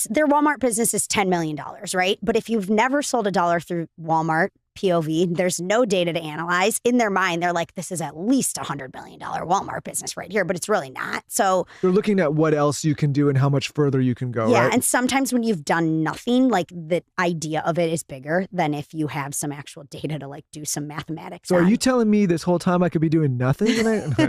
their Walmart business is $10 million, right? But if you've never sold a dollar through Walmart, POV, there's no data to analyze. In their mind, they're like, this is at least $100 million Walmart business right here, but it's really not. So they're looking at what else you can do and how much further you can go, yeah, right? and sometimes when you've done nothing, like the idea of it is bigger than if you have some actual data to like do some mathematics. So are you telling me this whole time I could be doing nothing?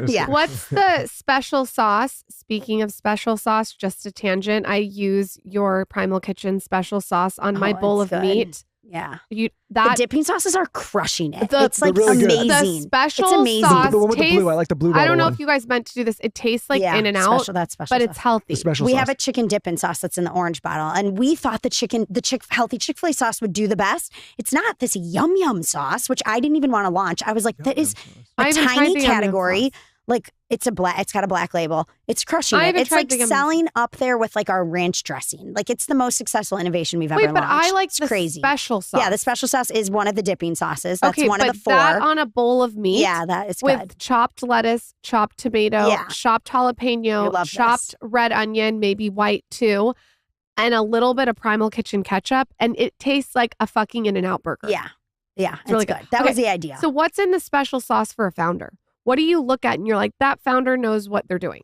Yeah. What's the special sauce? Speaking of special sauce, just a tangent. I use your Primal Kitchen special sauce on my bowl of meat. Yeah. The dipping sauces are crushing it. The- It's like They're really good. amazing. The special It's amazing. sauce The one with the tastes, blue. I like the blue bottle I don't know one. if you guys meant to do this. It tastes like Yeah, In-N-Out, that's special but sauce. it's healthy. The special We sauce. have a chicken dipping sauce that's in the orange bottle, and we thought the healthy Chick-fil-A sauce would do the best. It's not this yum yum sauce, which I didn't even want to launch. I was like, that is I a haven't tried tiny the yum yum category. sauce. Like it's got a black label. It's crushing I it. haven't It's tried like the yum yum selling up there with like our ranch dressing. Like it's the most successful innovation we've ever Wait, but launched. I like it's the crazy. special sauce. Yeah, the special sauce is one of the dipping sauces. That's okay, one but of the 4. that on a bowl of meat. Yeah, that is with good. chopped lettuce, chopped tomato, Yeah. chopped I jalapeno, love chopped red onion, maybe white too, and a little bit of Primal Kitchen ketchup, and it tastes like a fucking In-N-Out burger. Yeah. Yeah, it's really good. good. That Okay, was the idea. So what's in the special sauce for a founder? What do you look at and you're like, that founder knows what they're doing?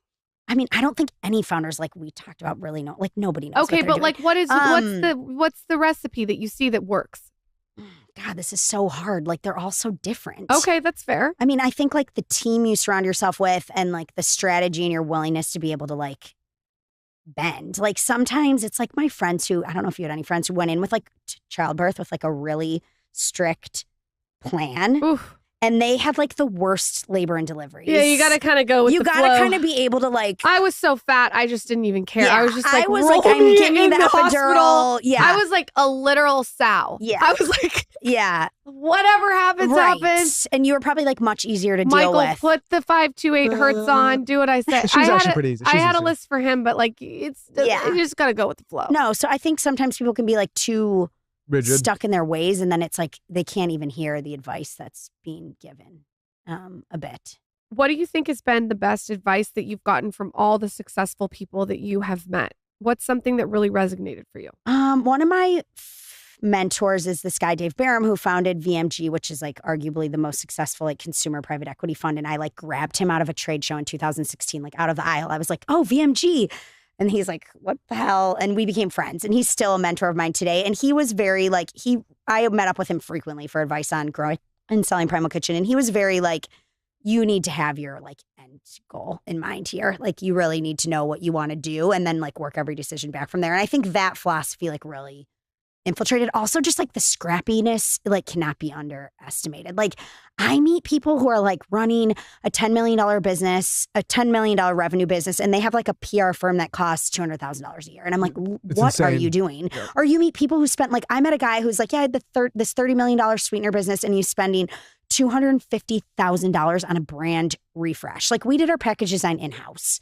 I mean, I don't think any founders like we talked about really know. Like nobody knows. Okay, what they're but doing. like what's the recipe that you see that works? God, this is so hard. Like they're all so different. Okay, that's fair. I mean, I think like the team you surround yourself with and like the strategy and your willingness to be able to like bend. Like sometimes it's like my friends who, I don't know if you had any friends who went in with like childbirth with like a really strict plan. Oof. And they had like the worst labor and deliveries. Yeah, you got to kind of go with You the got flow. to kind of be able to like. I was so fat, I just didn't even care. I was just like, I was roll like, I'm me give me in the hospital. epidural. Yeah. I was like a literal sow. Yeah. I was like, yeah. whatever happens, Right. happens. And you were probably like much easier to deal Michael, with. put the 528 hertz on. Do what I said. She's actually pretty easy. I She's had a easy. list for him, but like, it's Yeah. you just got to go with the flow. No, so I think sometimes people can be like too Rigid. stuck in their ways, and then it's like they can't even hear the advice that's being given a bit. What do you think has been the best advice that you've gotten from all the successful people that you have met? What's something that really resonated for you? One of my mentors is this guy, Dave Barham, who founded VMG, which is like arguably the most successful like consumer private equity fund. And I like grabbed him out of a trade show in 2016, like out of the aisle. I was like, oh, VMG. And he's like, what the hell? And we became friends. And he's still a mentor of mine today. And he was very like, I met up with him frequently for advice on growing and selling Primal Kitchen. And he was very like, you need to have your like end goal in mind here. Like you really need to know what you want to do and then like work every decision back from there. And I think that philosophy like really infiltrated. Also just like the scrappiness like cannot be underestimated. Like I meet people who are like running a $10 million business, a $10 million revenue business, and they have like a PR firm that costs $200,000 a year. And I'm like, It's what are insane. you doing? Yeah. Or you meet people who spent like, I met a guy who's like, yeah, I had this $30 million sweetener business and he's spending $250,000 on a brand refresh. Like we did our package design in-house.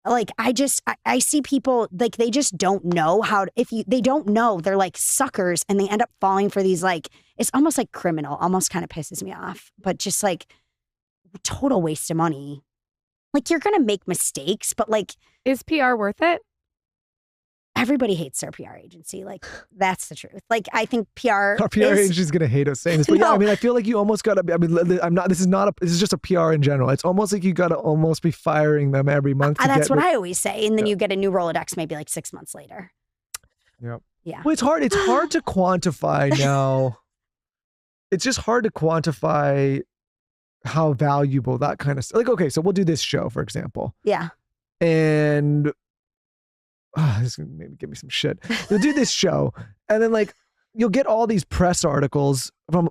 Like I see people like they just don't know how they don't know, they're like suckers and they end up falling for these like it's almost like criminal, almost kind of pisses me off, but just like total waste of money. Like you're gonna make mistakes, but like Is PR worth it? everybody hates their PR agency. Like that's the truth. Like I think PR Our PR agency's gonna hate us saying this, but yeah, I mean, I feel like you almost gotta be. I mean, I'm not. This is just a PR in general. It's almost like you gotta almost be firing them every month. That's what I always say. And then you get a new Rolodex maybe like 6 months later. Yep. Yeah. Well, it's hard. It's hard to quantify now. It's just hard to quantify how valuable that kind of stuff. Like, okay, so we'll do this show, for example, Yeah. and this is gonna maybe give me some shit. We'll do this show, and then like you'll get all these press articles from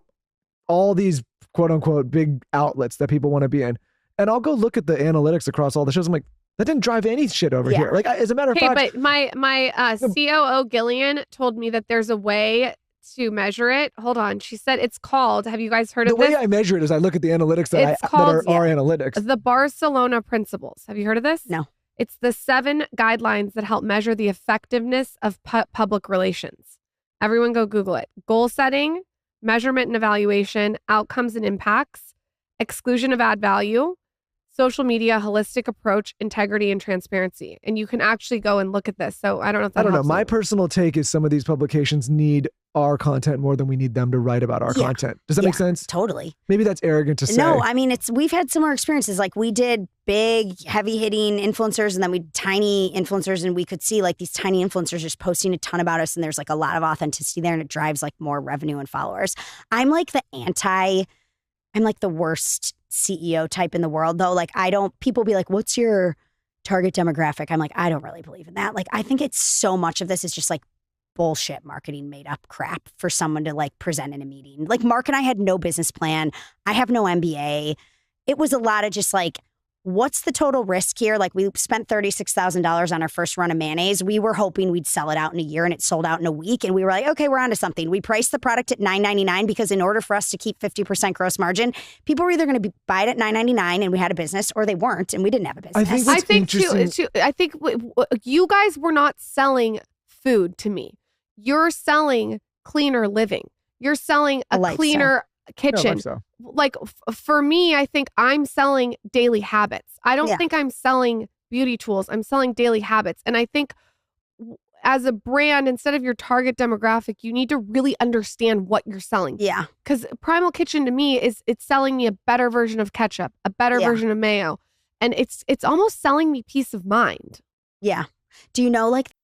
all these quote unquote big outlets that people want to be in, and I'll go look at the analytics across all the shows. I'm like, that didn't drive any shit over here. Like, as a matter of Okay, fact, but my COO Gillian told me that there's a way to measure it. Hold on. She said it's called, have you guys heard the of this? way I measure it is I look at the analytics that, It's called- are analytics. The Barcelona Principles. Have you heard of this? No. It's the 7 guidelines that help measure the effectiveness of public relations. Everyone go Google it. Goal setting, measurement and evaluation, outcomes and impacts, exclusion of ad value, social media, holistic approach, integrity, and transparency. And you can actually go and look at this. So I don't know if that I don't know. helps My you. personal take is some of these publications need our content more than we need them to write about our content. Does that make sense? Totally. Maybe that's arrogant to say. No, I mean, we've had similar experiences. Like we did big, heavy hitting influencers and then we tiny influencers, and we could see like these tiny influencers just posting a ton about us. And there's like a lot of authenticity there and it drives like more revenue and followers. I'm like the worst CEO type in the world though. Like people be like, what's your target demographic? I'm like, I don't really believe in that. Like, I think it's so much of this is just like bullshit marketing, made up crap for someone to like present in a meeting. Like Mark and I had no business plan. I have no MBA. It was a lot of just like, what's the total risk here? Like we spent $36,000 on our first run of mayonnaise. We were hoping we'd sell it out in a year and it sold out in a week. And we were like, okay, we're onto something. We priced the product at $9.99 because in order for us to keep 50% gross margin, people were either going to buy it at $9.99 and we had a business, or they weren't and we didn't have a business. I think you guys were not selling food to me. You're selling cleaner living. You're selling a cleaner kitchen. Like for me, I think I'm selling daily habits. I don't think I'm selling beauty tools. I'm selling daily habits. And I think as a brand, instead of your target demographic, you need to really understand what you're selling. Yeah. Because Primal Kitchen to me it's selling me a better version of ketchup, a better version of mayo. And it's almost selling me peace of mind. Yeah. Do you know like